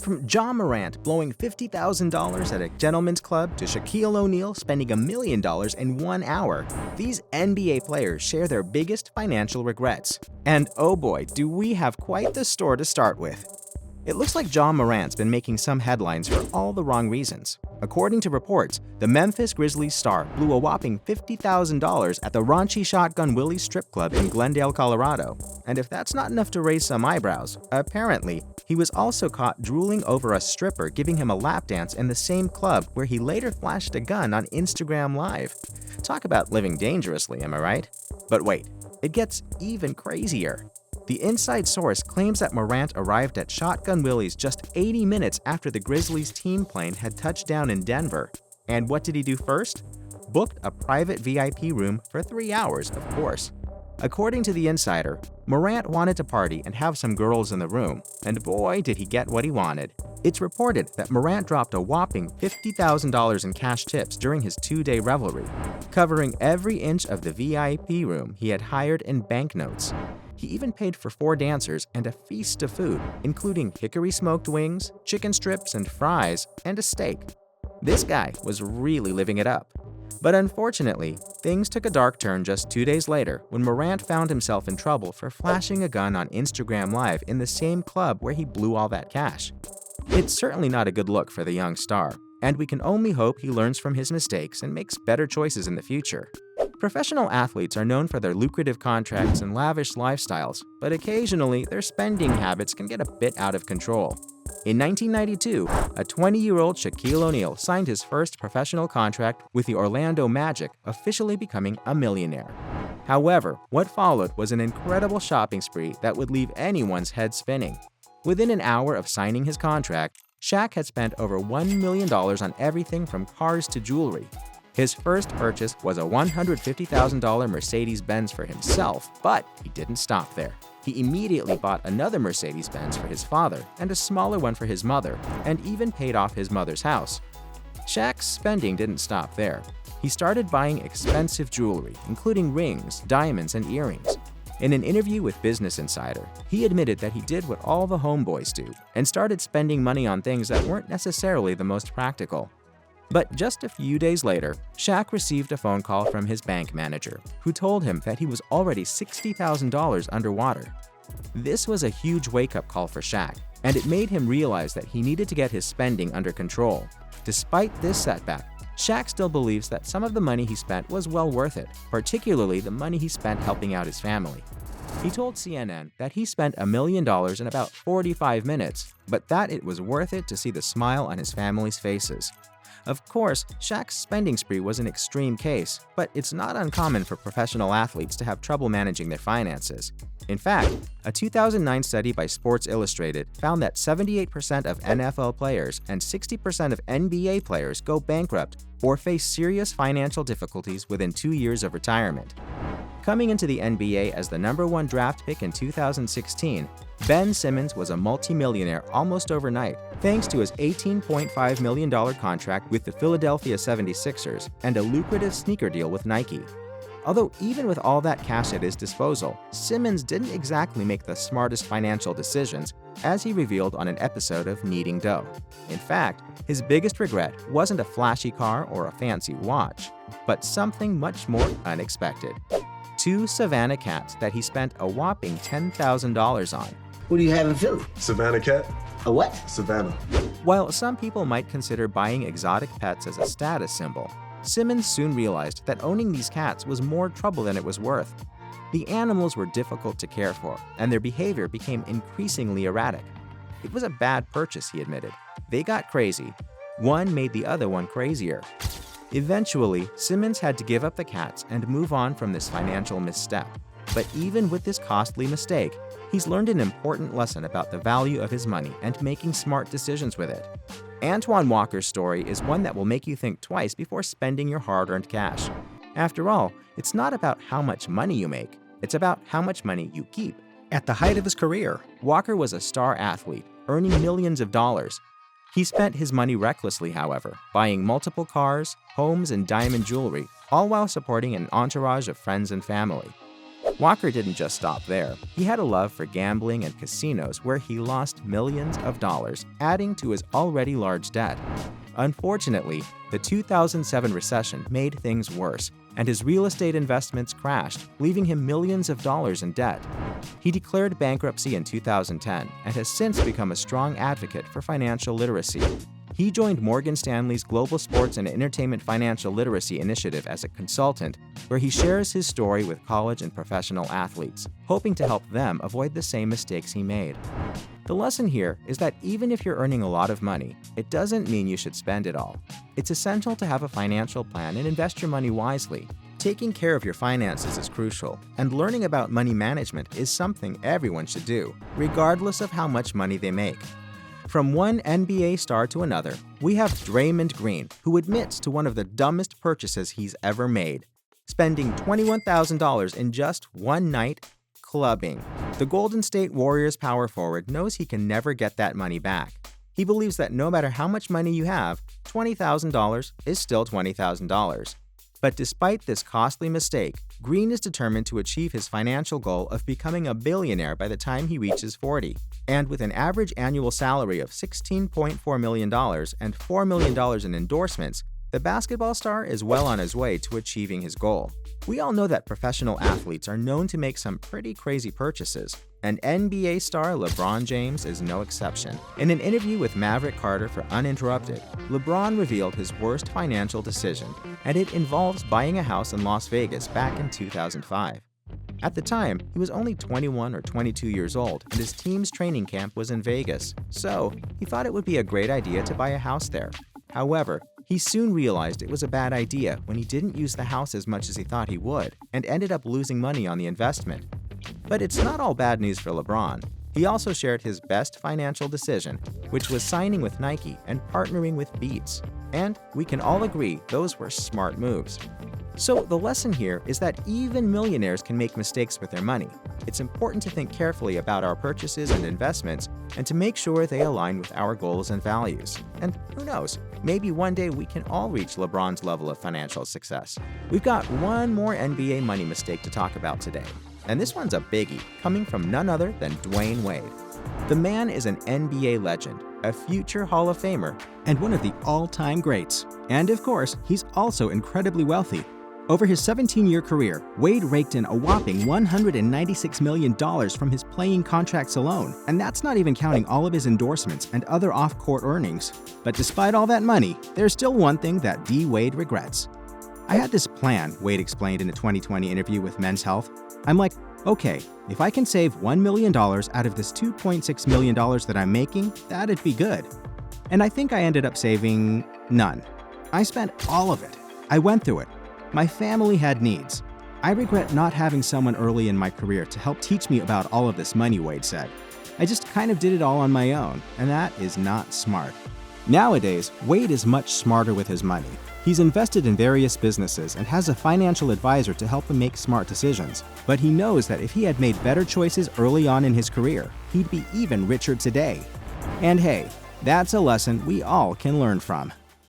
From John Morant blowing $50,000 at a gentleman's club to Shaquille O'Neal spending $1 million in 1 hour, these NBA players share their biggest financial regrets. And oh boy, do we have quite the store to start with. It looks like John Morant's been making some headlines for all the wrong reasons. According to reports, the Memphis Grizzlies star blew a whopping $50,000 at the raunchy Shotgun Willie's strip club in Glendale, Colorado. And if that's not enough to raise some eyebrows, apparently, he was also caught drooling over a stripper giving him a lap dance in the same club where he later flashed a gun on Instagram Live. Talk about living dangerously, am I right? But wait, it gets even crazier. The inside source claims that Morant arrived at Shotgun Willie's just 80 minutes after the Grizzlies team plane had touched down in Denver. And what did he do first? Booked a private VIP room for 3 hours, of course. According to the insider, Morant wanted to party and have some girls in the room, and boy did he get what he wanted. It's reported that Morant dropped a whopping $50,000 in cash tips during his 2-day revelry, covering every inch of the VIP room he had hired in banknotes. He even paid for 4 dancers and a feast of food, including hickory smoked wings, chicken strips and fries, and a steak. This guy was really living it up. But unfortunately, things took a dark turn just 2 days later when Morant found himself in trouble for flashing a gun on Instagram Live in the same club where he blew all that cash. It's certainly not a good look for the young star, and we can only hope he learns from his mistakes and makes better choices in the future. Professional athletes are known for their lucrative contracts and lavish lifestyles, but occasionally their spending habits can get a bit out of control. In 1992, a 20-year-old Shaquille O'Neal signed his first professional contract with the Orlando Magic, officially becoming a millionaire. However, what followed was an incredible shopping spree that would leave anyone's head spinning. Within an hour of signing his contract, Shaq had spent over $1 million on everything from cars to jewelry. His first purchase was a $150,000 Mercedes-Benz for himself, but he didn't stop there. He immediately bought another Mercedes-Benz for his father and a smaller one for his mother, and even paid off his mother's house. Shaq's spending didn't stop there. He started buying expensive jewelry, including rings, diamonds, and earrings. In an interview with Business Insider, he admitted that he did what all the homeboys do and started spending money on things that weren't necessarily the most practical. But just a few days later, Shaq received a phone call from his bank manager, who told him that he was already $60,000 underwater. This was a huge wake-up call for Shaq, and it made him realize that he needed to get his spending under control. Despite this setback, Shaq still believes that some of the money he spent was well worth it, particularly the money he spent helping out his family. He told CNN that he spent $1 million in about 45 minutes, but that it was worth it to see the smile on his family's faces. Of course, Shaq's spending spree was an extreme case, but it's not uncommon for professional athletes to have trouble managing their finances. In fact, a 2009 study by Sports Illustrated found that 78% of NFL players and 60% of NBA players go bankrupt or face serious financial difficulties within 2 years of retirement. Coming into the NBA as the #1 draft pick in 2016, Ben Simmons was a multimillionaire almost overnight thanks to his $18.5 million contract with the Philadelphia 76ers and a lucrative sneaker deal with Nike. Although even with all that cash at his disposal, Simmons didn't exactly make the smartest financial decisions, as he revealed on an episode of Kneading Dough. In fact, his biggest regret wasn't a flashy car or a fancy watch, but something much more unexpected. 2 Savannah cats that he spent a whopping $10,000 on. Who do you have in Philly? Savannah cat? A what? Savannah. While some people might consider buying exotic pets as a status symbol, Simmons soon realized that owning these cats was more trouble than it was worth. The animals were difficult to care for, and their behavior became increasingly erratic. It was a bad purchase, he admitted. They got crazy. One made the other one crazier. Eventually, Simmons had to give up the cats and move on from this financial misstep. But even with this costly mistake, he's learned an important lesson about the value of his money and making smart decisions with it. Antoine Walker's story is one that will make you think twice before spending your hard-earned cash. After all, it's not about how much money you make, it's about how much money you keep. At the height of his career, Walker was a star athlete, earning millions of dollars. He spent his money recklessly, however, buying multiple cars, homes, and diamond jewelry, all while supporting an entourage of friends and family. Walker didn't just stop there. He had a love for gambling and casinos where he lost millions of dollars, adding to his already large debt. Unfortunately, the 2007 recession made things worse, and his real estate investments crashed, leaving him millions of dollars in debt. He declared bankruptcy in 2010 and has since become a strong advocate for financial literacy. He joined Morgan Stanley's Global Sports and Entertainment Financial Literacy Initiative as a consultant, where he shares his story with college and professional athletes, hoping to help them avoid the same mistakes he made. The lesson here is that even if you're earning a lot of money, it doesn't mean you should spend it all. It's essential to have a financial plan and invest your money wisely. Taking care of your finances is crucial, and learning about money management is something everyone should do, regardless of how much money they make. From one NBA star to another, we have Draymond Green, who admits to one of the dumbest purchases he's ever made, spending $21,000 in just one night clubbing. The Golden State Warriors power forward knows he can never get that money back. He believes that no matter how much money you have, $20,000 is still $20,000. But despite this costly mistake, Green is determined to achieve his financial goal of becoming a billionaire by the time he reaches 40. And with an average annual salary of $16.4 million and $4 million in endorsements, the basketball star is well on his way to achieving his goal. We all know that professional athletes are known to make some pretty crazy purchases, and NBA star LeBron James is no exception. In an interview with Maverick Carter for Uninterrupted, LeBron revealed his worst financial decision, and it involves buying a house in Las Vegas back in 2005. At the time, he was only 21 or 22 years old, and his team's training camp was in Vegas, so he thought it would be a great idea to buy a house there. However, he soon realized it was a bad idea when he didn't use the house as much as he thought he would, and ended up losing money on the investment. But it's not all bad news for LeBron. He also shared his best financial decision, which was signing with Nike and partnering with Beats. And we can all agree those were smart moves. So the lesson here is that even millionaires can make mistakes with their money. It's important to think carefully about our purchases and investments and to make sure they align with our goals and values. And who knows, maybe one day we can all reach LeBron's level of financial success. We've got one more NBA money mistake to talk about today. And this one's a biggie, coming from none other than Dwyane Wade. The man is an NBA legend, a future Hall of Famer, and one of the all-time greats. And of course, he's also incredibly wealthy. Over his 17-year career, Wade raked in a whopping $196 million from his playing contracts alone, and that's not even counting all of his endorsements and other off-court earnings. But despite all that money, there's still one thing that D. Wade regrets. "I had this plan," Wade explained in a 2020 interview with Men's Health. "I'm like, okay, if I can save $1 million out of this $2.6 million that I'm making, that'd be good. And I think I ended up saving none. I spent all of it. I went through it. My family had needs. I regret not having someone early in my career to help teach me about all of this money," Wade said. "I just kind of did it all on my own, and that is not smart." Nowadays, Wade is much smarter with his money. He's invested in various businesses and has a financial advisor to help him make smart decisions. But he knows that if he had made better choices early on in his career, he'd be even richer today. And hey, that's a lesson we all can learn from.